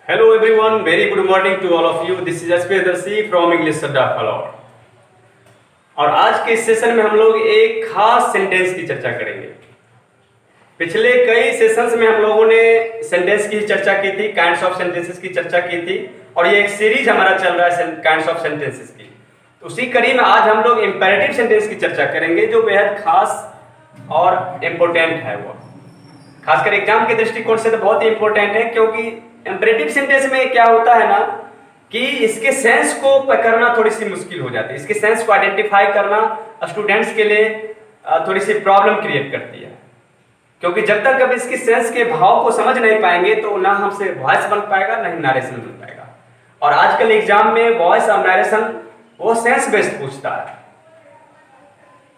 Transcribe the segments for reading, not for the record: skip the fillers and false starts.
Hello everyone, very good morning to all of you. This is SP Adarshi from English Adda Fallout. और आज के इस session में हम लोग एक खास सेंटेंस की चर्चा करेंगे। पिछले कई सेशंस में हम लोगों ने सेंटेंस की चर्चा की थी, काइंड्स ऑफ सेंटेंसेस की चर्चा की थी और ये एक सीरीज हमारा चल रहा है काइंड्स ऑफ सेंटेंसेस की। तो उसी कड़ी में आज हम लोग इंपेरेटिव सेंटेंस की चर्चा करेंगे जो बेहद खास और इम्पोर्टेंट है। वो खासकर एग्जाम के दृष्टिकोण से तो बहुत ही इंपॉर्टेंट है, क्योंकि इंपेरेटिव सेंटेंस में क्या होता है ना कि इसके सेंस को पकड़ना थोड़ी सी मुश्किल हो जाती है। इसके सेंस को आइडेंटिफाई करना स्टूडेंट्स के लिए थोड़ी सी प्रॉब्लम क्रिएट करती है, क्योंकि जब तक अब इसके सेंस के भाव को समझ नहीं पाएंगे तो ना हमसे वॉइस बन पाएगा ना ही नरेशन बन पाएगा। और आजकल एग्जाम में वॉइस और नरेशन वो सेंस बेस्ड पूछता है,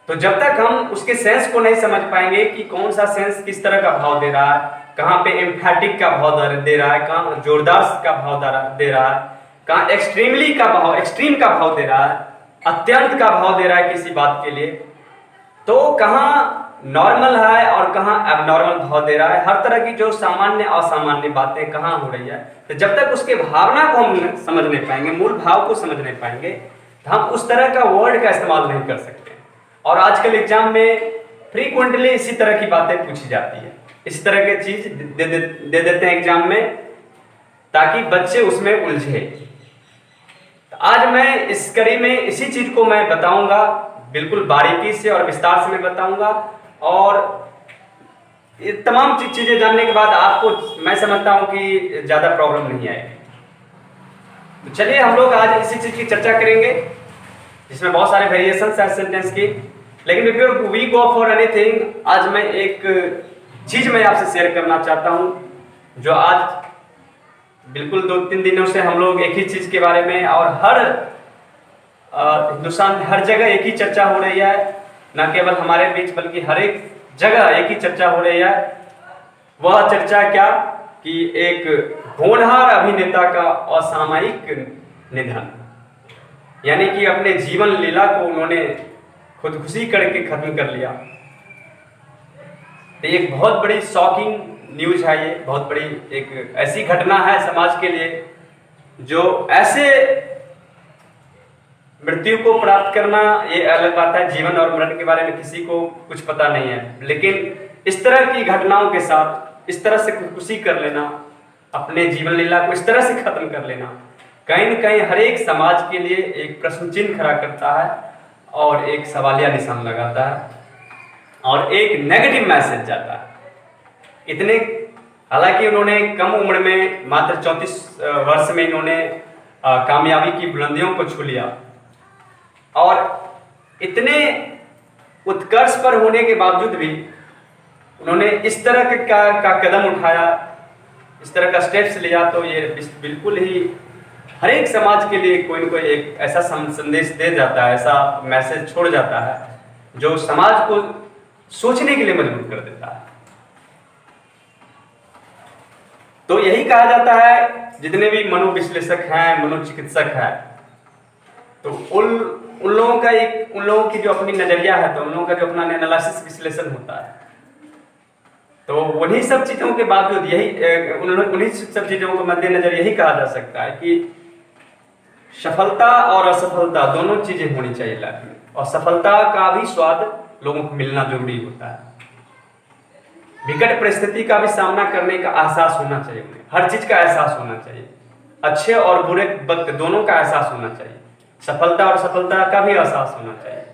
तो जब तक हम उसके सेंस को नहीं समझ पाएंगे कि कौन सा सेंस किस तरह का भाव दे रहा है, कहाँ पे एम्फैटिक का भाव दे रहा है, कहाँ जोरदार का भाव दे रहा है, कहाँ एक्सट्रीम का भाव दे रहा है, अत्यंत का भाव दे रहा है किसी बात के लिए, तो कहाँ नॉर्मल है और कहाँ एबनॉर्मल भाव दे रहा है, हर तरह की जो सामान्य असामान्य बातें कहाँ हो रही है। तो जब तक उसके भावना को हम समझ नहीं पाएंगे, मूल भाव को समझ नहीं पाएंगे, तो हम उस तरह का वर्ड का इस्तेमाल नहीं कर सकते। और आजकल एग्जाम में फ्रीक्वेंटली इसी तरह की बातें पूछी जाती है, इस तरह की चीज दे देते हैं एग्जाम में ताकि बच्चे उसमें उलझे। तो आज मैं इस कड़ी में इसी चीज को मैं बताऊंगा, बिल्कुल बारीकी से और विस्तार से मैं बताऊंगा, और ये तमाम चीजें जानने के बाद आपको मैं समझता हूं कि ज्यादा प्रॉब्लम नहीं आएगी। तो चलिए हम लोग आज इसी चीज की चर्चा करेंगे जिसमें बहुत सारे वेरिएशंस हैं सेंटेंस की। लेकिन before we go for anything, आज मैं एक चीज मैं आपसे शेयर करना चाहता हूं जो आज बिल्कुल 2-3 दिनों से हम लोग एक ही चीज के बारे में और हर हिंदुस्तान हर जगह एक ही चर्चा हो रही है, न केवल हमारे बीच बल्कि हर एक जगह एक ही चर्चा हो रही है। वह चर्चा क्या कि एक होनहार अभिनेता का असामयिक निधन, यानी कि अपने जीवन लीला को उन्होंने खुदकुशी करके खत्म कर लिया। तो एक बहुत बड़ी शॉकिंग न्यूज है, ये बहुत बड़ी एक ऐसी घटना है समाज के लिए जो ऐसे मृत्यु को प्राप्त करना ये अलग बात है। जीवन और मरण के बारे में किसी को कुछ पता नहीं है, लेकिन इस तरह की घटनाओं के साथ इस तरह से खुदकुशी कर लेना, अपने जीवन लीला को इस तरह से खत्म कर लेना, कहीं न कहीं हर एक समाज के लिए एक प्रश्न चिन्ह खड़ा करता है और एक सवालिया निशान लगाता है और एक नेगेटिव मैसेज जाता है। इतने हालांकि उन्होंने कम उम्र में मात्र 34 वर्ष में इन्होंने कामयाबी की बुलंदियों को छू लिया और इतने उत्कर्ष पर होने के बावजूद भी उन्होंने इस तरह का कदम उठाया, इस तरह का स्टेप्स लिया, तो ये बिल्कुल ही हर एक समाज के लिए कोई न कोई एक ऐसा संदेश दे जाता है, ऐसा मैसेज छोड़ जाता है जो समाज को सोचने के लिए मजबूर कर देता है। तो यही कहा जाता है, जितने भी मनोविश्लेषक हैं, मनोचिकित्सक हैं, तो उन लोगों की जो अपनी नजरिया है, तो उन लोगों का जो अपना एनालिसिस विश्लेषण होता है, तो उन्हीं सब चीजों के बावजूद उन्हीं सब चीजों को मद्देनजर यही कहा जा सकता है कि सफलता और असफलता दोनों चीजें होनी चाहिए लाइफ में, और सफलता का भी स्वाद लोगों को मिलना जरूरी होता है। विकट परिस्थिति का भी सामना करने का एहसास होना चाहिए उन्हें, हर चीज का एहसास होना चाहिए, अच्छे और बुरे वक्त दोनों का एहसास होना चाहिए, सफलता और असफलता का भी एहसास होना चाहिए,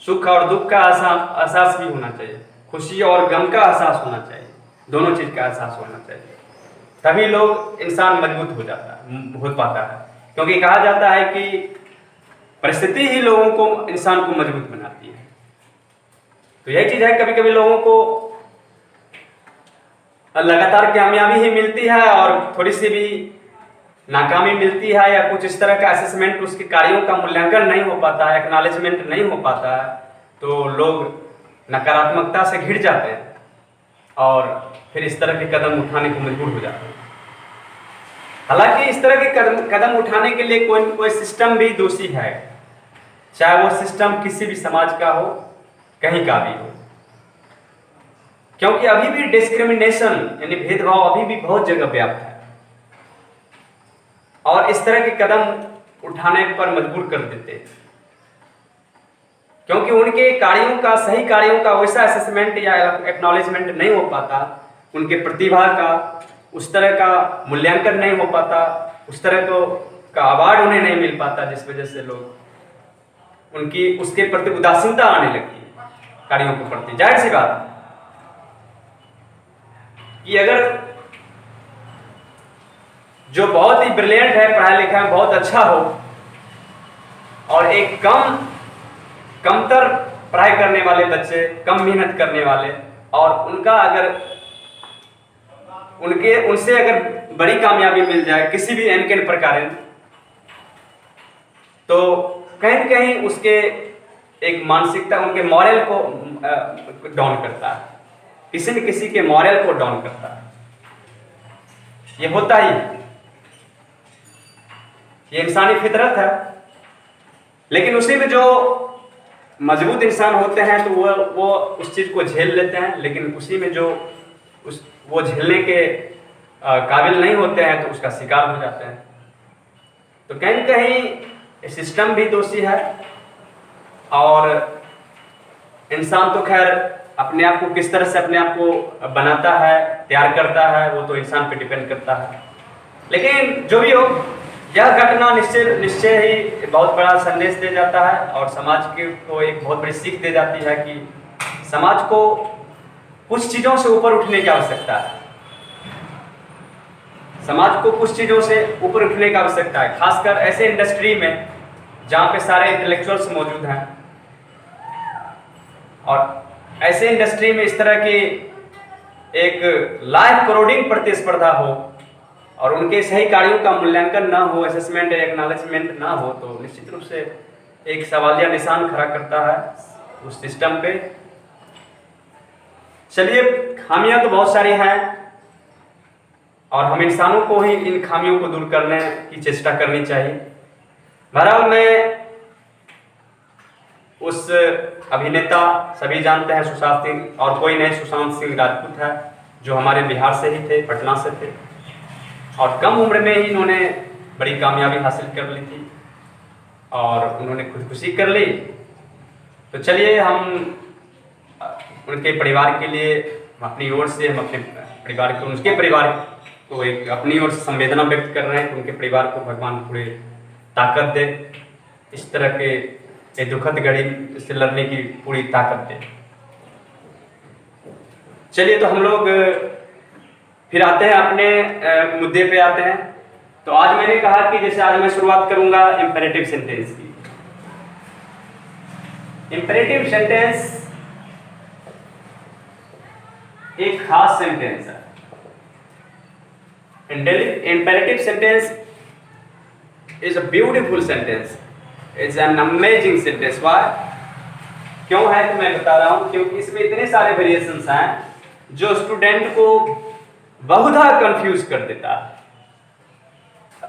सुख और दुख का एहसास भी होना चाहिए, खुशी और गम का एहसास होना चाहिए, दोनों चीज का एहसास होना चाहिए। तभी लोग इंसान मजबूत हो पाता है, क्योंकि कहा जाता है कि परिस्थिति ही लोगों को इंसान को मजबूत बनाती है। तो यही चीज है, कभी कभी लोगों को लगातार कामयाबी ही मिलती है और थोड़ी सी भी नाकामी मिलती है, या कुछ इस तरह का असेसमेंट, उसके कार्यों का मूल्यांकन नहीं हो पाता है, एक्नॉलेजमेंट नहीं हो पाता है, तो लोग नकारात्मकता से घिर जाते हैं और फिर इस तरह के कदम उठाने को मजबूर हो जाते हैं। हालांकि इस तरह के कदम उठाने के लिए कोई न कोई सिस्टम भी दोषी है, चाहे वो सिस्टम किसी भी समाज का हो, कहीं का भी हो, क्योंकि अभी भी डिस्क्रिमिनेशन यानी भेदभाव अभी भी बहुत जगह व्याप्त है। और इस तरह के कदम उठाने पर मजबूर कर देते हैं, क्योंकि उनके कार्यों का, सही कार्यों का वैसा असेसमेंट या एक्नॉलेजमेंट नहीं हो पाता, उनके प्रतिभा का उस तरह का मूल्यांकन नहीं हो पाता, उस तरह का अवार्ड उन्हें नहीं मिल पाता, जिस वजह से लोग उनकी उसके प्रति उदासीनता आने लगती है कार्यों के प्रति। जाहिर सी बात कि अगर जो बहुत ही ब्रिलियंट है, पढ़ाई लिखा में बहुत अच्छा हो, और एक कमतर पढ़ाई करने वाले बच्चे, कम मेहनत करने वाले, और उनसे अगर बड़ी कामयाबी मिल जाए किसी भी एन प्रकार, तो कहीं न कहीं उसके एक मानसिकता, उनके मॉरल को डाउन करता है, किसी न किसी के मॉरल को डाउन करता है। ये होता ही है, ये इंसानी फितरत है। लेकिन उसी में जो मजबूत इंसान होते हैं तो वो उस चीज को झेल लेते हैं, लेकिन उसी में जो वो झेलने के काबिल नहीं होते हैं तो उसका शिकार हो जाते हैं। तो कहीं न कहीं सिस्टम भी दोषी है, और इंसान तो खैर अपने आप को किस तरह से अपने आप को बनाता है, तैयार करता है, वो तो इंसान पे डिपेंड करता है। लेकिन जो भी हो, यह घटना निश्चय ही बहुत बड़ा संदेश दे जाता है, और समाज को एक बहुत बड़ी सीख दे जाती है कि समाज को कुछ चीजों से ऊपर उठने की आवश्यकता है। समाज को कुछ चीजों से ऊपर उठने की आवश्यकता है, खासकर ऐसे इंडस्ट्री में जहां पे सारे इंटेलेक्चुअल्स मौजूद हैं, और ऐसे इंडस्ट्री में इस तरह की एक लाइफ कोडिंग प्रतिस्पर्धा हो, और उनके सही कार्यों का मूल्यांकन ना हो, असेसमेंट या एक्नॉलेजमेंट ना हो, तो निश्चित रूप से एक सवालिया निशान खड़ा करता है उस सिस्टम पे। चलिए, खामियां तो बहुत सारी हैं, और हम इंसानों को ही इन खामियों को दूर करने की चेष्टा करनी चाहिए। बहरहाल मैं उस अभिनेता, सभी जानते हैं, सुशांत सिंह, और कोई नहीं, सुशांत सिंह राजपूत है, जो हमारे बिहार से ही थे, पटना से थे, और कम उम्र में ही इन्होंने बड़ी कामयाबी हासिल कर ली थी, और उन्होंने खुदकुशी कर ली। तो चलिए, हम उनके परिवार के लिए अपनी ओर से, हम अपने परिवार को, उनके परिवार को एक अपनी ओर से संवेदना व्यक्त कर रहे हैं कि उनके परिवार को भगवान पूरे ताकत दे, इस तरह के दुखद घड़ी से लड़ने की पूरी ताकत दे। चलिए, तो हम लोग फिर आते हैं अपने मुद्दे पे आते हैं। तो आज मैंने कहा कि जैसे आज मैं शुरुआत करूंगा इंपेरेटिव सेंटेंस की। इंपेरेटिव सेंटेंस एक खास सेंटेंस है। Imperative sentence is a beautiful sentence. It's an amazing sentence. Why? क्यों है तो मैं बता रहा हूं, क्योंकि इसमें इतने सारे वेरिएशंस हैं जो स्टूडेंट को बहुधा कंफ्यूज कर देता है।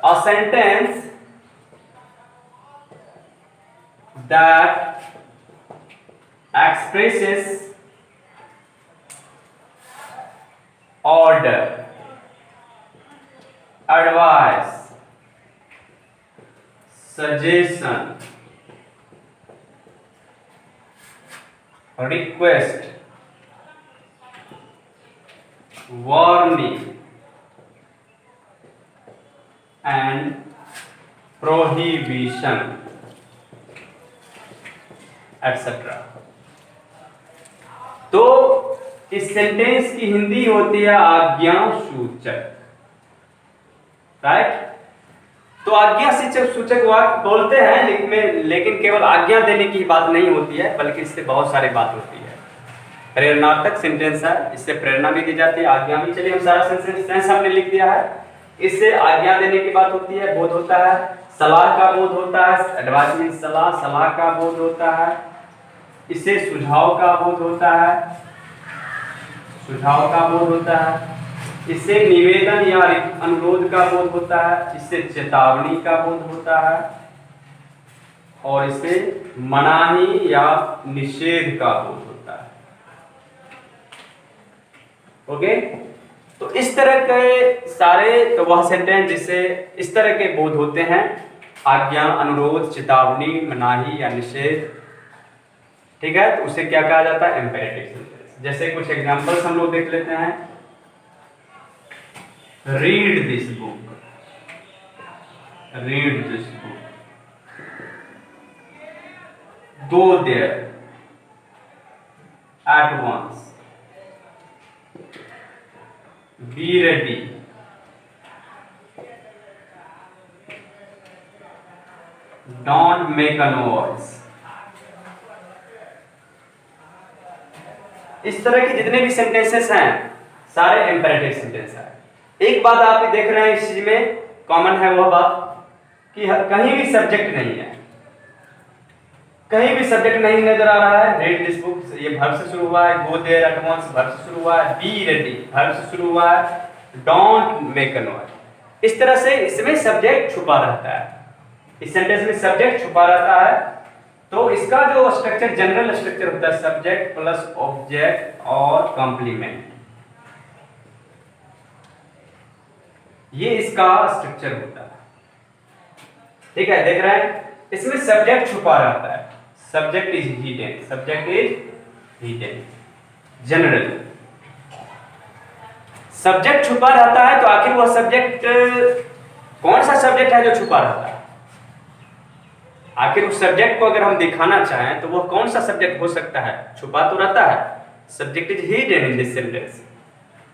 A sentence that expresses order, advice, suggestion, request, warning, and prohibition, etc. तो इस सेंटेंस की हिंदी होती है आज्ञा सूचक, राइट? तो आज्ञा सूचक वाक्य बोलते हैं, लेकिन केवल आज्ञा देने की बात नहीं होती है, बल्कि इससे बहुत सारी बात होती है। प्रेरणार्थक सेंटेंस है, इससे प्रेरणा भी दी जाती है, आज्ञा भी। चलिए, हम सारा सेंटेंस हमने लिख दिया है। इससे आज्ञा देने की बात होती है, बोध होता है, सलाह का बोध होता है, एडवाइस मीन सलाह का बोध होता है, इससे सुझाव का बोध होता है, इससे निवेदन या अनुरोध का बोध होता है, इससे चेतावनी का बोध होता है, और इससे मनाही या निषेध का बोध होता है। ओके, तो इस तरह के सारे तो वह सेंटेंस जिससे इस तरह के बोध होते हैं, आज्ञा, अनुरोध, चेतावनी, मनाही या निषेध, ठीक है, तो उसे क्या कहा जाता है? Imperative sentence. जैसे कुछ एग्जांपल्स हम लोग देख लेते हैं। Read this book, read this book, go there at once, be ready, don't make a noise. इस तरह के जितने भी सेंटेंसेस हैं सारे इंपेरेटिव सेंटेंस हैं। एक बात आप देख रहे हैं इस चीज में कॉमन है, वह बात कि कहीं भी सब्जेक्ट नहीं है, कहीं भी सब्जेक्ट नहीं नजर आ रहा है। रीड दिस बुक ये वर्ब से शुरू हुआ है, go there at once verb से शुरू हुआ है, बी रेडी वर्ब से शुरू हुआ है, डोंट मेक अ नॉइज। इस तरह से इसमें सब्जेक्ट छुपा रहता है, इस सेंटेंस में सब्जेक्ट छुपा रहता है। तो इसका जो स्ट्रक्चर, जनरल स्ट्रक्चर होता है सब्जेक्ट प्लस ऑब्जेक्ट और कॉम्प्लीमेंट, ये इसका स्ट्रक्चर होता है, ठीक है। देख रहे हैं इसमें सब्जेक्ट छुपा रहता है, subject is hidden, subject is hidden. Generally subject छुपा रहता है, तो आखिर वह सब्जेक्ट कौन सा सब्जेक्ट है जो छुपा रहता है? आखिर उस सब्जेक्ट को अगर हम दिखाना चाहें तो वह कौन सा सब्जेक्ट हो सकता है? छुपा तो रहता है, subject is hidden in this sentence,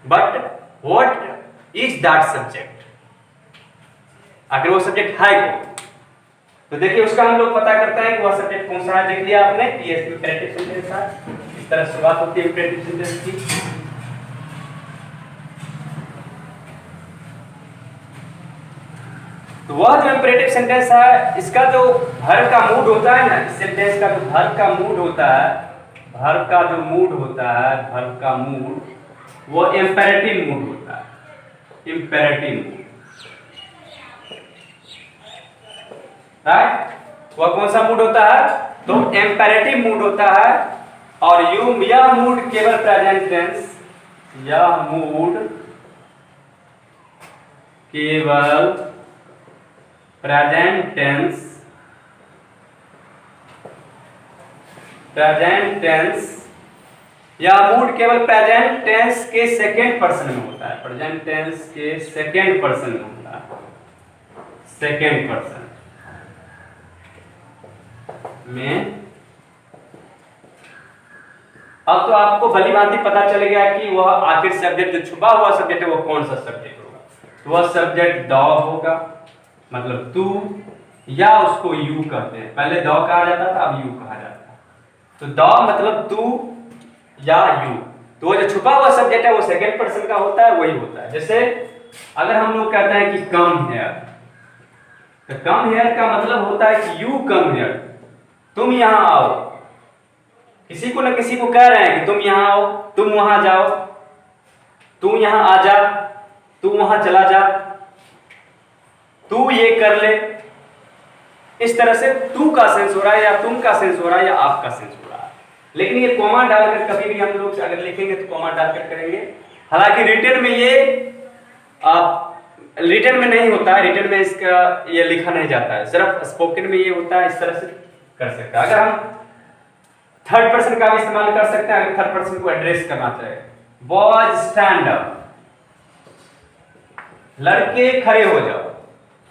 but what is that subject? आखिर वो सब्जेक्ट है कौन? तो देखिए उसका हम लोग पता करते हैं कि वह सब्जेक्ट कौन सा है। देख लिया आपने, टीएस इंपेरेटिव सेंटेंस है, इस तरह शुरुआत होती है इंपेरेटिव सेंटेंस की। तो वह जो इंपेरेटिव सेंटेंस है, इसका जो वर्ब का मूड होता है ना, इस सेंटेंस का जो वर्ब का मूड होता है, वर्ब का जो मूड होता है, वर्ब का मूड वो इंपेरेटिव मूड होता है, इंपेरेटिव मूड, राइट। वह कौन सा मूड होता है? तो इंपेरेटिव मूड होता है। और यह मूड केवल प्रेजेंट टेंस, यह मूड केवल प्रेजेंट टेंस, प्रेजेंट टेंस या मूड केवल प्रेजेंट टेंस के सेकेंड पर्सन में होता है, प्रेजेंट टेंस के सेकेंड पर्सन में होता है, सेकेंड पर्सन में। अब तो आपको भली भांति पता चल गया कि वह आखिर सब्जेक्ट जो छुपा हुआ सब्जेक्ट है वो कौन सा सब्जेक्ट होगा। तो वह सब्जेक्ट डॉग होगा, मतलब तू, या उसको यू कहते हैं, पहले दॉ कहा जाता था, अब यू कहा जाता है। तो दॉ मतलब तू या यू, तो वो जो छुपा हुआ सब्जेक्ट है वो सेकेंड पर्सन का होता है, वही होता है। जैसे अगर हम लोग कहते हैं कि कम हेयर, तो कम हेयर का मतलब होता है कि यू कम हेयर, तुम यहां आओ। किसी को न किसी को कह रहे हैं कि तुम यहां आओ, तुम वहां जाओ, तू यहां आ जा, तू वहां चला जा, तू ये कर ले। इस तरह से तू का सेंस हो रहा है, या तुम का सेंस हो रहा है, या आप का सेंस हो रहा है। लेकिन ये कॉमा डालकर कभी भी हम लोग अगर लिखेंगे तो कॉमा डालकर करेंगे। हालांकि रिटन में ये रिटन में नहीं होता है, रिटन में इसका ये लिखा नहीं जाता है, सिर्फ स्पोकन में ये होता है। इस तरह से कर सकते हैं। अगर हम थर्ड पर्सन का भी इस्तेमाल कर सकते हैं, अगर थर्ड पर्सन को एड्रेस करना चाहे, बॉयज स्टैंड अप, लड़के खड़े हो जाओ,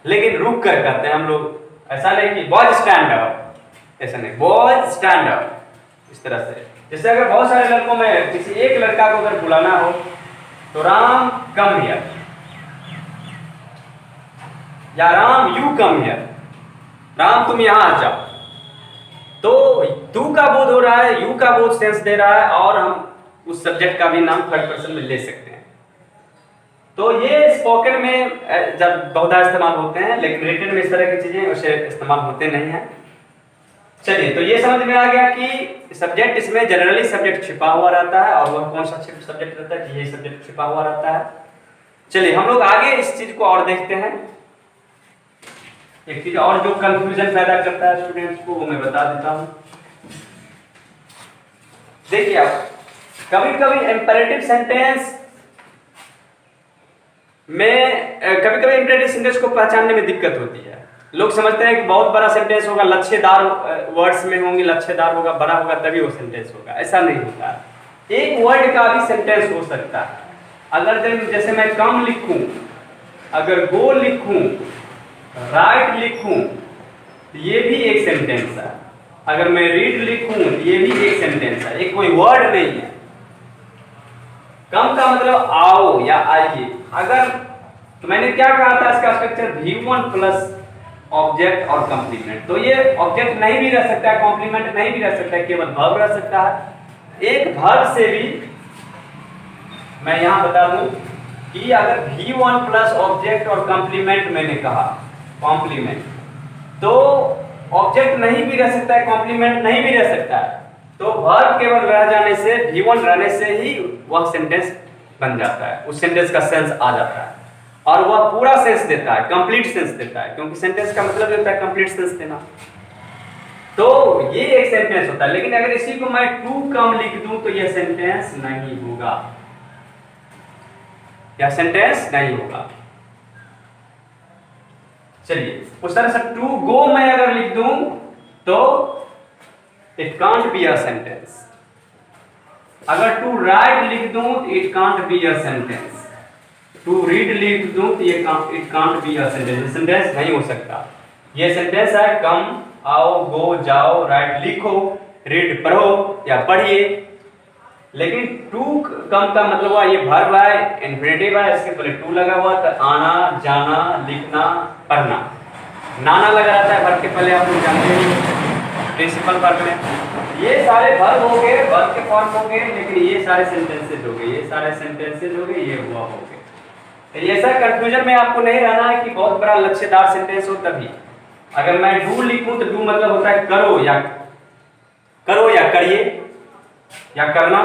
लेकिन रुक कर कहते हैं हम लोग, ऐसा नहीं कि बॉयज स्टैंड अप, ऐसा नहीं, बॉयज स्टैंड अप। इस तरह से जैसे अगर बहुत सारे लड़कों में किसी एक लड़का को अगर बुलाना हो तो राम कम हियर, या Ram you come here, Ram तुम यहां आ जाओ। तो तू का बोध हो रहा है, यू का बोध सेंस दे रहा है, और हम उस सब्जेक्ट का भी नाम थर्ड पर्सन में ले सकते हैं। तो ये स्पोकन में जब बहुधा इस्तेमाल होते हैं, लेकिन रिटन में इस तरह की चीजें उसे इस्तेमाल होते नहीं हैं। चलिए, तो ये समझ में आ गया कि सब्जेक्ट, इसमें जनरली सब्जेक्ट छिपा हुआ रहता है, और वह कौन सा सब्जेक्ट रहता है? ये सब्जेक्ट छिपा हुआ रहता है। चलिए हम लोग आगे इस चीज को और देखते हैं। एक चीज और जो कंफ्यूजन पैदा करता है स्टूडेंट्स को, वो मैं बता देता हूं। देखिए आप, कभी कभी इंपेरेटिव सेंटेंस में कभी कभी इंप्रेटिव सेंटेंस को पहचानने में दिक्कत होती है। लोग समझते हैं कि बहुत बड़ा सेंटेंस होगा, लच्छेदार वर्ड्स में होंगे, लच्छेदार होगा, बड़ा होगा तभी वो सेंटेंस होगा, ऐसा नहीं होता। एक वर्ड का भी सेंटेंस हो सकता है। अगर जैसे मैं कम लिखूं, अगर गो लिखूं, राइट लिखूं, तो ये भी एक सेंटेंस है। अगर मैं रीड लिखूं, तो ये भी एक सेंटेंस है, एक कोई वर्ड नहीं है। कम का मतलब आओ या आइए। अगर तो मैंने क्या कहा था, इसका स्ट्रक्चर V1 प्लस ऑब्जेक्ट और कंप्लीमेंट। तो ये ऑब्जेक्ट नहीं भी रह सकता है, कॉम्प्लीमेंट नहीं भी रह सकता है, केवल वर्ब रह सकता है। एक वर्ब से भी मैं यहां बता दूं कि अगर V1 प्लस ऑब्जेक्ट और कंप्लीमेंट मैंने कहा, कॉम्प्लीमेंट, तो ऑब्जेक्ट नहीं भी रह सकता है, कॉम्प्लीमेंट नहीं भी रह सकता है। तो वर्ब केवल रह जाने से, V1 रहने से ही वह सेंटेंस बन जाता है, उस सेंटेंस का सेंस आ जाता है और वह पूरा सेंस देता है, कंप्लीट सेंस देता है, क्योंकि सेंटेंस का मतलब होता है कंप्लीट सेंस देना। तो ये एक सेंटेंस होता है। लेकिन अगर इसी को मैं टू कम लिख दूं तो यह सेंटेंस नहीं होगा, यह सेंटेंस नहीं होगा। चलिए, उस तरह से टू गो मैं अगर लिख दूं तो it can't be a sentence. अगर टू राइट लिख दूं तो it can't be a sentence. To read लिख दूं तो ये it can't be a sentence, sentence नहीं हो सकता। ये सेंटेंस है कम, आओ, गो, जाओ, राइट लिखो, रीड पढ़ो या पढ़िए। लेकिन टू कम का मतलब हुआ ये वर्ब है, इंफिनिटिव है, इसके पहले टू लगा हुआ, तो आना, जाना, लिखना, पढ़ना। नाना लगा रहता है वर्ब के पहले, आप लोग जानते हैं प्रिंसिपल वर्ब में। ये सारे वर्ब हो गए, वर्ब के फॉर्म हो गए, लेकिन ये सारे सेंटेंसेज हो गए, ये सारे सेंटेंसेज हो गए, ये हुआ हो गए। ऐसा कंफ्यूजन में आपको नहीं रहना है कि बहुत बड़ा लक्ष्यदार सेंटेंस हो तभी। अगर मैं डू लिखूं तो डू मतलब होता है करो या करिए या करना।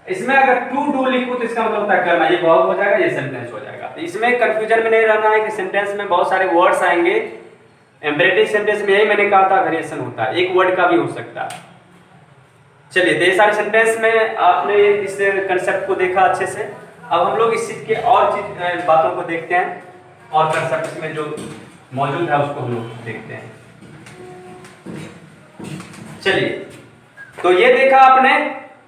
इसमें अगर टू डू लिखूं तो इसका मतलब होता है करना, ये वर्ब हो जाएगा, ये सेंटेंस हो जाएगा। तो इसमें कंफ्यूजन में नहीं रहना है कि सेंटेंस में बहुत सारे वर्ड्स आएंगे। एम्परेटिव सेंटेंस में यही मैंने कहा था, वेरिएशन होता है, एक वर्ड का भी हो सकता है। चलिए, तो ये सारे सेंटेंस में आपने इस कंसेप्ट को देखा अच्छे से। अब हम लोग इस चीज के और बातों को देखते हैं और कंसेप्ट इसमें जो मौजूद है उसको हम लोग देखते हैं। चलिए, तो ये देखा आपने,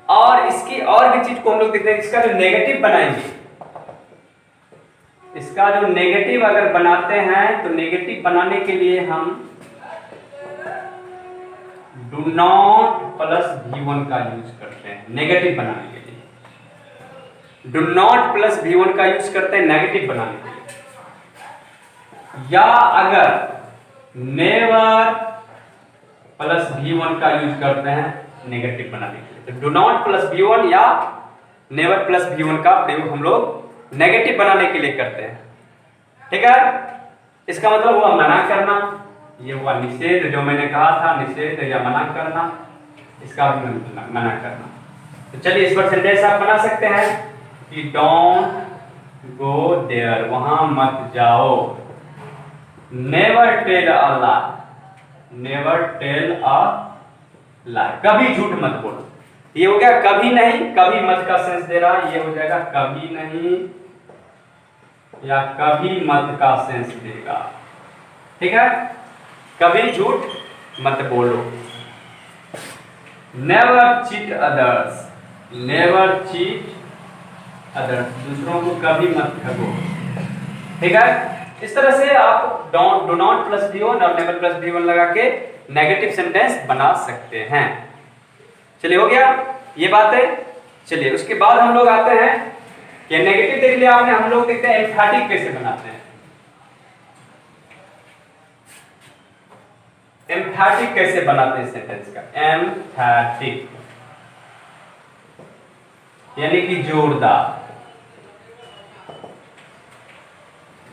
और इसकी और भी चीज को हम लोग देखते हैं। इसका जो नेगेटिव बनाएंगे, इसका जो नेगेटिव अगर बनाते हैं तो नेगेटिव बनाने के लिए हम डू नॉट प्लस V1 का यूज करते हैं नेगेटिव बनाने के लिए। डू नॉट प्लस V1 का यूज करते हैं नेगेटिव बनाने के लिए। या अगर नेवर प्लस V1 का यूज करते हैं नेगेटिव बनाने के लिए। तो डू नॉट प्लस V1 या नेवर प्लस V1 का प्रयोग हम लोग नेगेटिव बनाने के लिए करते हैं। ठीक है, इसका मतलब हुआ मना करना, ये हुआ निषेध, जो मैंने कहा था निषेध या मना करना, इसका भी मना करना। तो चलिए, इस पर सेंटेंस आप बना सकते हैं कि डोंट गो देयर, वहां मत जाओ। Never tell a lie, never tell a lie, कभी झूठ मत बोलो। ये हो गया कभी नहीं, कभी मत का सेंस दे रहा, ये हो जाएगा कभी नहीं या कभी मत का सेंस देगा। ठीक है, कभी झूठ मत बोलो। Never cheat others, never cheat others, दूसरों को कभी मत ठगो। ठीक है, इस तरह से आप डू नॉट प्लस V1 और नेवर प्लस V1 लगा के नेगेटिव सेंटेंस बना सकते हैं। चलिए, हो गया ये बातें। चलिए, उसके बाद हम लोग आते हैं कि नेगेटिव देख लिया आपने, हम लोग देखते हैं एम्फैटिक कैसे बनाते हैं। एम्फैटिक कैसे बनाते हैं सेंटेंस का, एम्फैटिक यानी कि जोरदार।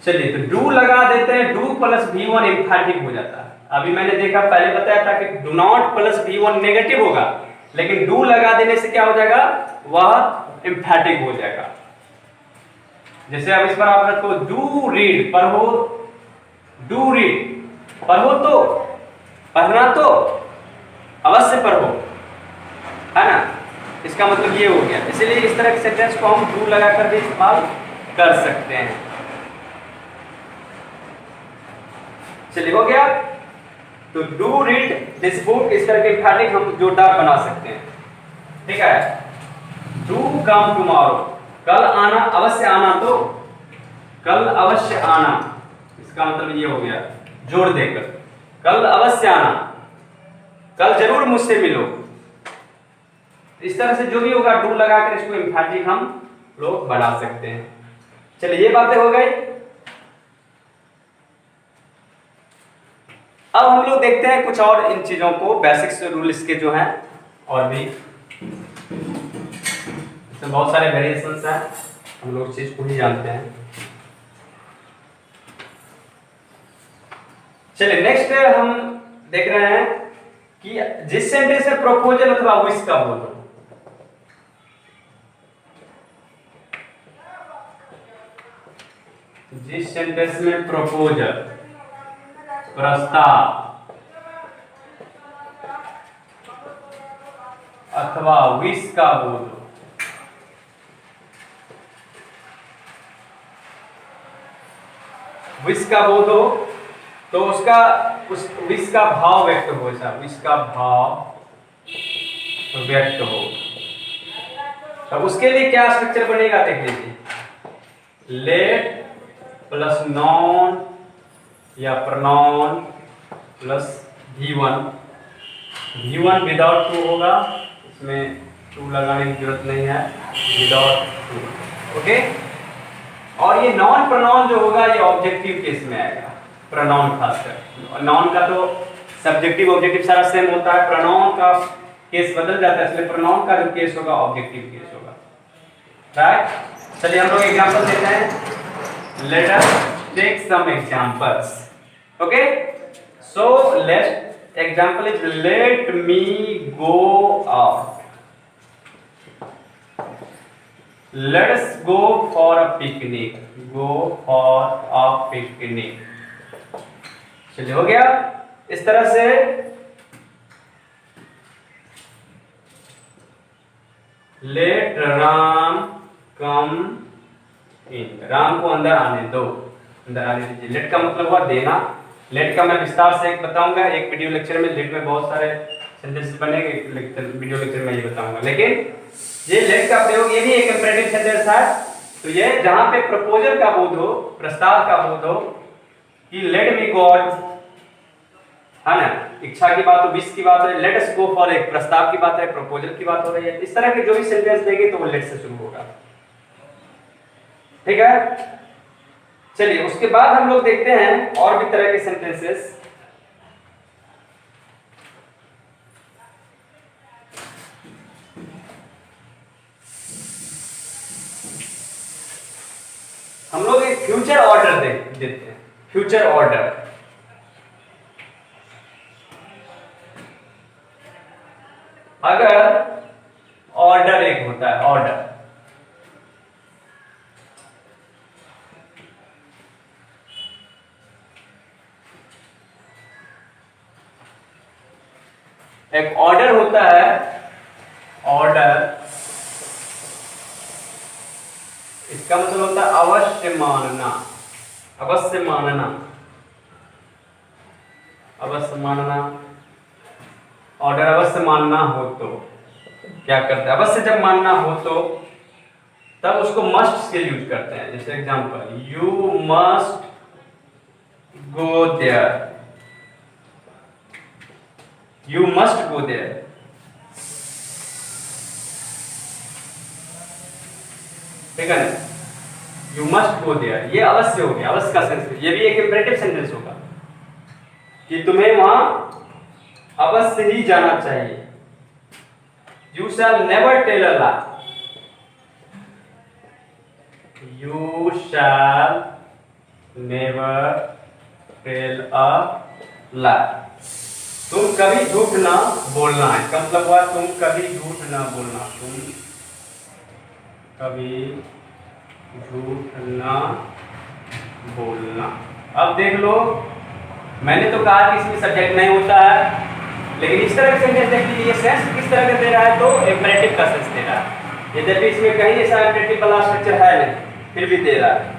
चलिए, तो डू लगा देते हैं, डू प्लस V1 एम्फैटिक हो जाता है। अभी मैंने देखा, पहले बताया था कि do not plus V1 negative होगा, लेकिन डू लगा देने से क्या हो जाएगा, वह एम्फैटिक हो जाएगा। जैसे अब इस पर आप रखो डू रीड, पढ़ो, डू रीड, पढ़ो तो, पढ़ना तो अवश्य पढ़ो, है ना। इसका मतलब ये हो गया। इसलिए इस तरह के सेंटेंस को हम डू लगा कर भी इस्तेमाल कर सकते हैं। चलिए हो गया। तो डू रीड दिस बुक, इस तरह के एम्फैटिक हम जोरदार बना सकते हैं। ठीक है। डू कम टुमारो, कल आना, अवश्य आना, तो कल अवश्य आना, इसका मतलब ये हो गया जोर देकर, कल अवश्य आना, कल जरूर मुझसे मिलो। इस तरह से जो भी होगा डू लगाकर इसको एम्फैटिक हम लोग बना सकते हैं। चलिए ये बातें हो गई। अब हम लोग देखते हैं कुछ और इन चीजों को, बेसिक्स रूल्स के जो हैं, और भी इसमें बहुत सारे वेरिएशंस हैं, हम लोग चीज को ही जानते हैं। चलिए नेक्स्ट हम देख रहे हैं कि जिस सेंटेंस में प्रपोजल अथवा विश का बोध हो, जिस सेंटेंस में प्रपोजल, प्रस्ताव अथवा विश का बोध हो, विश का बोध हो, तो उसका उस विश का भाव व्यक्त हो, ऐसा विश का भाव व्यक्त हो, तो उसके लिए क्या स्ट्रक्चर बनेगा देख लीजिए। लेट प्लस नॉन या pronoun plus V1, V1 without to होगा, इसमें टू लगाने की जरूरत नहीं है, विदाउट टू। ओके। और ये नॉन प्रोनाउन जो होगा ये ऑब्जेक्टिव केस में आएगा, प्रोनाउन खासकर। नॉन का तो सब्जेक्टिव ऑब्जेक्टिव सारा सेम होता है, प्रोनाउन का केस बदल जाता है, इसलिए प्रोनाउन का जो केस होगा ऑब्जेक्टिव केस होगा। राइट। चलिए हम लोग एग्जांपल देते हैं। Let us take some examples. Okay. So let example is let me go out, let us go for a picnic, go for a picnic। चलिए हो गया। इस तरह से let Ram come in, Ram को अंदर आने दो, अंदर आने दीजिए। लेट का मतलब हुआ देना। लेट का मैं विस्तार से बताऊंगा एक वीडियो लेक्चर में, लेट में बहुत सारे सेंटेंस बनेंगे, वीडियो लेक्चर में ये बताऊंगा। लेकिन ये लेट का प्रयोग ये भी एक इंपरेटिव सेंटेंस है, तो ये जहां पे प्रपोजल का बोध हो, प्रस्ताव का बोध हो कि लेट मी गो आउट, है ना, इच्छा की बात हो, विश की बात है, लेट अस गो फॉर, एक प्रस्ताव की बात है, प्रपोजल की बात हो रही है। इस तरह के जो भी सेंटेंस देंगे तो वो लेट से शुरू होगा। ठीक है। चलिए उसके बाद हम लोग देखते हैं और भी तरह के सेंटेंसेस। हम लोग एक फ्यूचर ऑर्डर देते हैं। फ्यूचर ऑर्डर, अगर ऑर्डर एक होता है, ऑर्डर, एक ऑर्डर होता है, ऑर्डर, इसका मतलब होता है अवश्य मानना, अवश्य मानना, अवश्य मानना। ऑर्डर अवश्य मानना हो तो क्या करते हैं, अवश्य जब मानना हो तो तब उसको मस्ट के यूज करते हैं। जैसे example, you must go there, you must go there. ठीक है ना, यू मस्ट गो देयर, ये अवश्य हो गया, अवश्य का सेंस। ये भी एक इंपरेटिव सेंटेंस होगा कि तुम्हें वहां अवश्य ही जाना चाहिए। You shall never tell a lie, you shall never tell a lie, तुम कभी झूठ ना बोलना है। इसका मतलब हुआ तुम कभी झूठ ना बोलना, तुम कभी झूठ ना बोलना। अब देख लो, मैंने तो कहा कि इसमें सब्जेक्ट नहीं होता है, लेकिन इस तरह के सेंटेंस देख लीजिए, सेंस किस तरह का दे रहा है, तो इंपरेटिव का सेंस दे रहा है। यद्यपि इसमें कहीं ऐसा इंपरेटिव वाला स्ट्रक्चर है नहीं, फिर भी दे रहा है।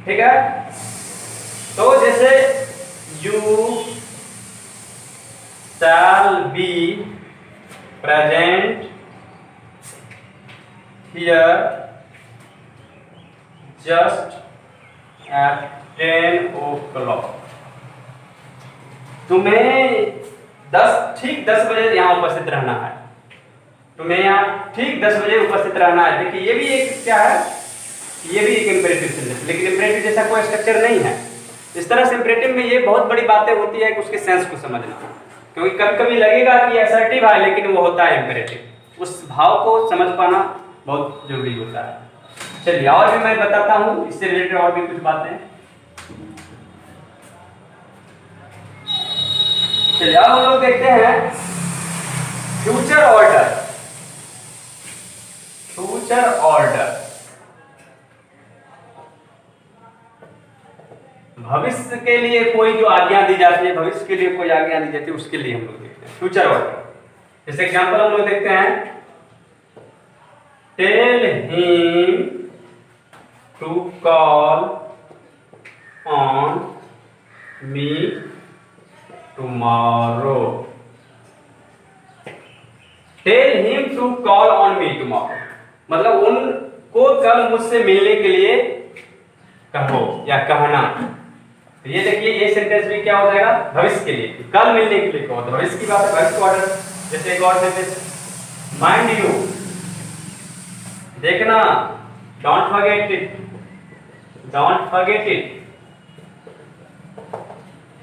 ठीक है, तो जैसे you shall be present here just at 10 o'clock। तुम्हें ठीक 10 बजे यहाँ उपस्थित रहना है। तुम्हें यहाँ ठीक 10 बजे उपस्थित रहना है। देखिए ये भी एक क्या है, ये भी एक इंपेरेटिव सेंटेंस, लेकिन इंपेरेटिव जैसा कोई स्ट्रक्चर नहीं है। इस तरह से इंपेरेटिव में ये बहुत बड़ी बातें होती है कि उसके सेंस को समझना, क्योंकि कभी कभी लगेगा कि असर्टिव है लेकिन वो होता है इंपेरेटिव। उस भाव को समझ पाना बहुत जरूरी होता है। चलिए और भी मैं बताता हूँ इससे रिलेटेड और भी कुछ बातें। चलिए अब हम लोग देखते हैं फ्यूचर ऑर्डर। फ्यूचर ऑर्डर भविष्य के लिए कोई जो आज्ञा दी जाती है, भविष्य के लिए कोई आज्ञा दी जाती है, उसके लिए हम लोग देखते हैं फ्यूचर ऑर्डर। जैसे एग्जांपल हम लोग देखते हैं, tell him to call on me tomorrow. Tell him to call on me tomorrow मतलब उनको कल मुझसे मिलने के लिए कहो या कहना। तो ये देखिए ये सेंटेंस भी क्या हो जाएगा, भविष्य के लिए, कल मिलने के लिए कहो, तो भविष्य की बात है, भविष्य ऑर्डर। जैसे एक और सेंटेंस, माइंड यू, देखना, don't forget it, don't forget it,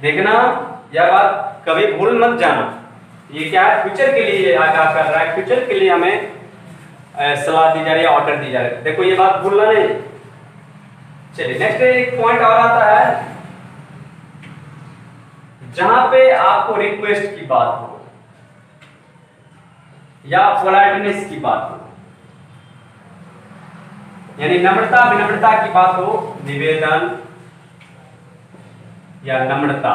देखना यह बात कभी भूल मत जाना। ये क्या है, फ्यूचर के लिए आगाह कर रहा है, फ्यूचर के लिए हमें सलाह दी जा रही है, ऑर्डर दी जा रही है। देखो ये बात भूलना नहीं। चलिए नेक्स्ट एक पॉइंट और आता है, जहां पे आपको रिक्वेस्ट की बात हो या पोलाइटनेस की बात हो, यानी नम्रता विनम्रता की बात हो, निवेदन या नम्रता,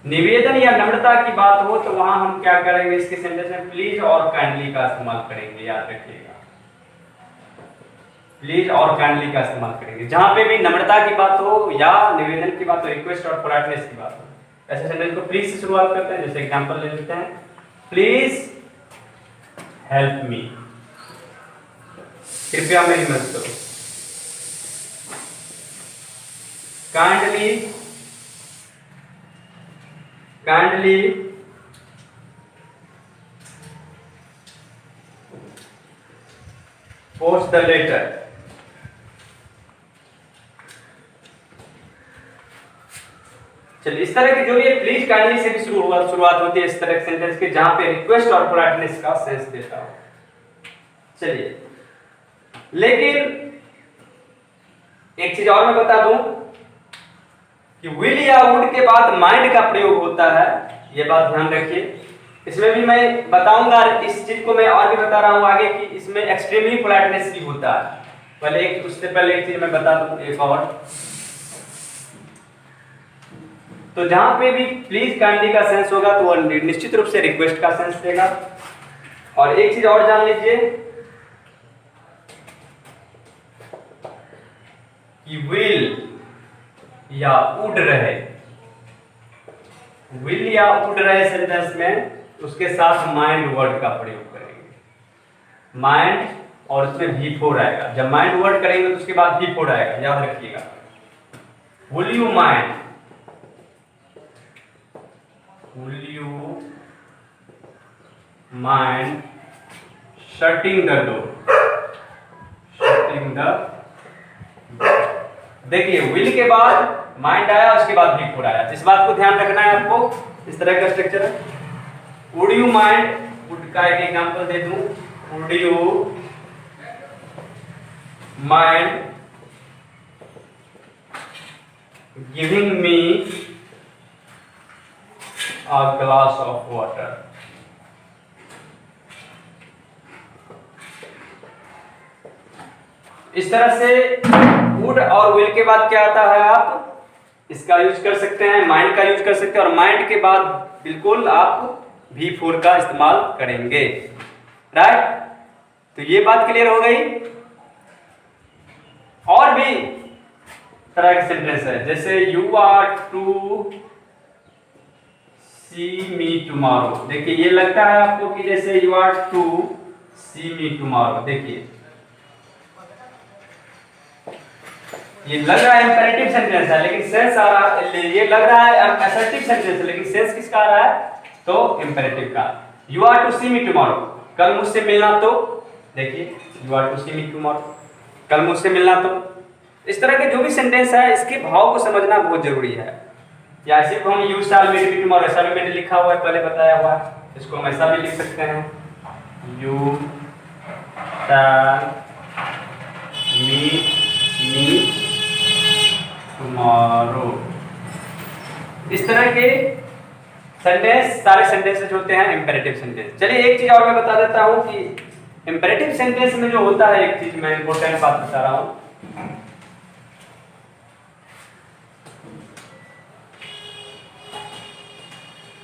निवेदन या नम्रता की बात हो, तो वहां हम क्या करेंगे, इसके सेंटेंस में प्लीज और काइंडली का इस्तेमाल करेंगे। याद रखिएगा, प्लीज और काइंडली का इस्तेमाल करेंगे। जहां पे भी नम्रता की बात हो या निवेदन की बात हो, रिक्वेस्ट और पोलाइटनेस की बात हो, ऐसे सेंटेंस को प्लीज से शुरुआत करते हैं। जैसे एग्जांपल ले लेते हैं, प्लीज हेल्प मी, कृपया मेरी मदद करो। Kindly, kindly post the letter, चलिए इस तरह की जो ये प्लीज काइंडली से भी शुरुआत होती है इस तरह के सेंटेंस के, जहां पे रिक्वेस्ट और पोलाइटनेस का सेंस देता हो। चलिए लेकिन एक चीज और मैं बता दूं कि विल या वुड के बाद माइंड का प्रयोग होता है, ये बात ध्यान रखिए। इसमें भी मैं बताऊंगा, इस चीज को मैं और भी बता रहा हूं आगे कि इसमें एक्सट्रीमली पोलाइटनेस भी होता है। पहले उससे पहले एक चीज मैं बता दूं एक और, तो जहां पे भी प्लीज काइंडली का सेंस होगा तो वो निश्चित रूप से रिक्वेस्ट का सेंस देगा। और एक चीज और जान लीजिए कि विल या वुड रहे, विल या वुड रहे सेंटेंस में उसके साथ माइंड वर्ड का प्रयोग करेंगे। माइंड और उसमें भी फोर आएगा। जब माइंड वर्ड करेंगे तो उसके बाद भी फोर आएगा, याद रखिएगा। Will you mind, will you mind shutting the door, shutting the door। देखिए विल के बाद माइंड आया, उसके बाद भी फोर आया, इस बात को ध्यान रखना है आपको। इस तरह का स्ट्रक्चर है। वुड यू माइंड, वुड का एक एग्जांपल दे दूं, would you mind giving me a glass of water। इस तरह से वुड और विल के बाद क्या आता है, आप इसका यूज कर सकते हैं, माइंड का यूज कर सकते हैं, और माइंड के बाद बिल्कुल आप भी फोर का इस्तेमाल करेंगे, राइट। तो ये बात क्लियर हो गई। और भी तरह के सेंटेंस है, जैसे you are to see me tomorrow. देखिए ये लगता है आपको कि जैसे you are to see me tomorrow. देखिए ये लग रहा है इंपेरेटिव सेंटेंस है, लेकिन सेंस आ रहा है, ये लग रहा है असर्टिव सेंटेंस है, लेकिन सेंस किसका आ रहा है? तो इंपेरेटिव का। You are to see me tomorrow, कल मुझसे मिलना तो। देखिए you are to see me tomorrow, कल मुझसे मिलना तो। इस तरह के जो भी सेंटेंस है, इसके भाव को समझना बहुत जरूरी है। या सिर्फ हम you shall meet me tomorrow, ऐसा भी मैंने लिखा हुआ है, पहले बताया हुआ है, इसको हम ऐसा भी लिख सकते हैं, you shall meet me tomorrow. इस तरह के सेंटेंस, सारे सेंटेंसेस होते हैं इंपेरेटिव सेंटेंस। चलिए एक चीज और मैं बता देता हूं कि इंपेरेटिव सेंटेंस में जो होता है, एक चीज मैं इंपॉर्टेंट बात बता रहा हूं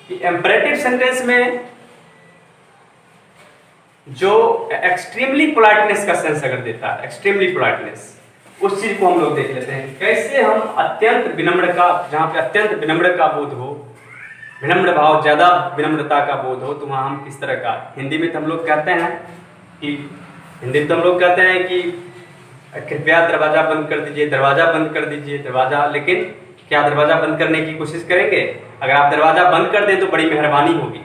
कि इंपेरेटिव सेंटेंस में जो एक्सट्रीमली पोलाइटनेस का सेंस अगर देता है, एक्सट्रीमली पोलाइटनेस, उस चीज को हम लोग देख लेते हैं। कैसे हम अत्यंत विनम्र का, जहां पे अत्यंत विनम्र का बोध हो, विनम्र भाव, ज्यादा विनम्रता का बोध हो, तो वहां हम किस तरह का, हिंदी में तो हम लोग कहते हैं कि, हिंदी में तो हम लोग कहते हैं कि कृपया दरवाजा बंद कर दीजिए, दरवाजा बंद कर दीजिए, दरवाजा। लेकिन क्या दरवाजा बंद करने की कोशिश करेंगे? अगर आप दरवाजा बंद कर दें तो बड़ी मेहरबानी होगी।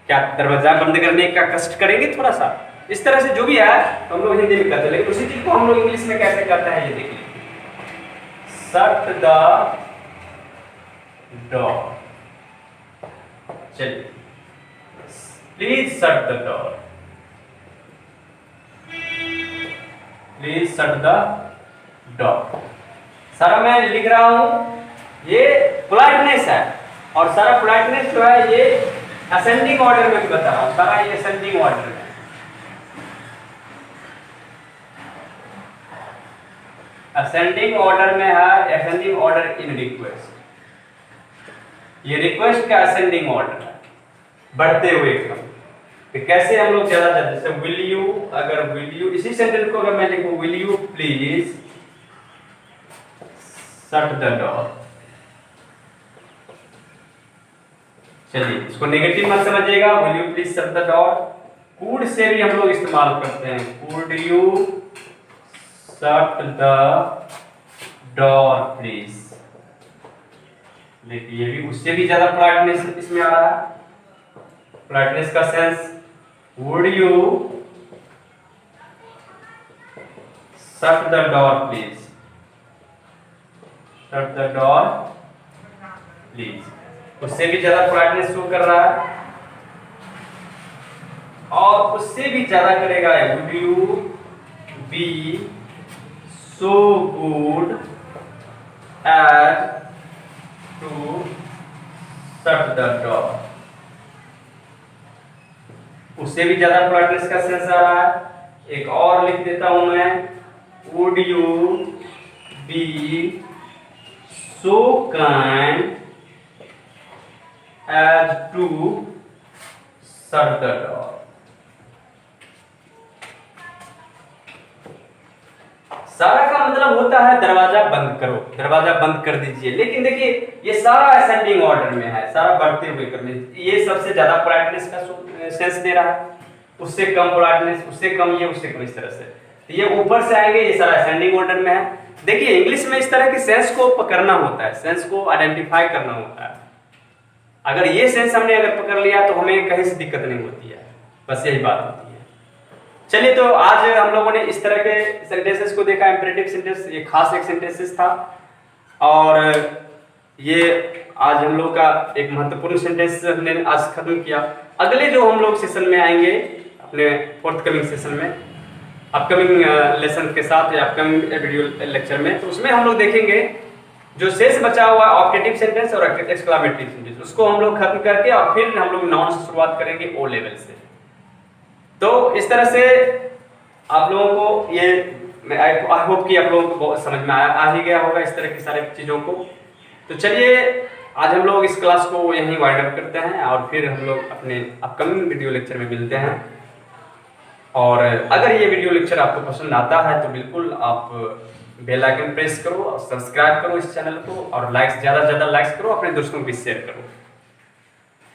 क्या दरवाजा बंद करने का कष्ट करेंगे थोड़ा सा? इस तरह से जो भी है तो हम लोग हिंदी में कहते हैं, लेकिन उसी चीज को हम लोग इंग्लिश में कैसे कहते हैं ये देखिए, शट द डोर। चलिए, please shut the door, please shut the door. सारा मैं लिख रहा हूं, ये पोलाइटनेस है, और सारा पोलाइटनेस जो है ये असेंडिंग ऑर्डर में बता रहा हूं, सारा ये असेंडिंग ऑर्डर में। असेंडिंग ऑर्डर में है, असेंडिंग ऑर्डर इन रिक्वेस्ट। ये रिक्वेस्ट का असेंडिंग ऑर्डर है, बढ़ते हुए क्रम। तो कैसे हम लोग ज्यादा ज्यादा, जैसे विल यू, अगर विल यू, इसी सेंटेंस को अगर मैं लिखूं, will you please shut the door. चलिए इसको नेगेटिव मत समझिएगा, will you please shut the door. Could say भी हम लोग इस्तेमाल करते हैं, could you shut the door please. देखिए ये भी उससे भी ज्यादा पोलाइटनेस इसमें आ रहा है, पोलाइटनेस का sense. Would you shut the door please, shut the door please, उससे भी ज्यादा पोलाइटनेस शो कर रहा है। और उससे भी ज्यादा करेगा, would you be so good as to shut the door। उससे भी ज्यादा पोलाइटनेस का सेंस आ रहा है। एक और लिख देता हूं मैं, would you be so kind as to shut the door। सारा का मतलब होता है दरवाजा बंद करो, दरवाजा बंद कर दीजिए। लेकिन देखिए ये सारा असेंडिंग ऑर्डर में है, सारा बढ़ते हुए क्रम। ये सबसे ज्यादा पोलाइटनेस का सेंस दे रहा है, उससे कम पोलाइटनेस, उससे कम ये, उससे कम, इस तरह से। तो ये ऊपर से आएंगे, ये सारा असेंडिंग ऑर्डर में है। देखिए इंग्लिश में इस तरह के सेंस को पकड़ना होता है, सेंस को आइडेंटिफाई करना होता है। अगर ये सेंस हमने अगर पकड़ लिया तो हमें कहीं से दिक्कत नहीं होती है, बस यही बात होती है। चलिए तो आज हम लोगों ने इस तरह के सेंटेंसेस को देखा, इंपेरेटिव सेंटेंस, ये खास एक सेंटेंसेस था। और ये आज हम लोग का एक महत्वपूर्ण सेंटेंस हमने आज खत्म किया। अगले जो हम लोग सेशन में आएंगे, अपने फोर्थ कमिंग सेशन में, अपकमिंग लेसन के साथ या अपकमिंग वीडियो लेक्चर में, तो उसमें हम लोग देखेंगे जो शेष बचा हुआ ऑप्टेटिव सेंटेंस और एक्सक्लामेटरी सेंटेंस, उसको हम लोग खत्म करके और फिर हम लोग नाउन से शुरुआत करेंगे ओ लेवल से। तो इस तरह से आप लोगों को ये, मैं आई होप कि आप लोगों को बहुत समझ में आ ही गया होगा इस तरह की सारी चीजों को। तो चलिए आज हम लोग इस क्लास को यहीं वाइंड अप करते हैं और फिर हम लोग अपने अपकमिंग वीडियो लेक्चर में मिलते हैं। और अगर ये वीडियो लेक्चर आपको पसंद आता है तो बिल्कुल आप बेल आइकन प्रेस करो और सब्सक्राइब करो इस चैनल को, और लाइक्स ज़्यादा से ज़्यादा लाइक्स करो, अपने दोस्तों को भी शेयर करो।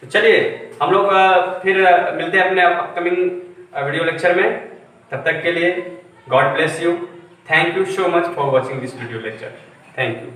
तो चलिए हम लोग फिर मिलते हैं अपने अपकमिंग वीडियो लेक्चर में। तब तक के लिए God bless you. Thank you so much for watching this video lecture. Thank you.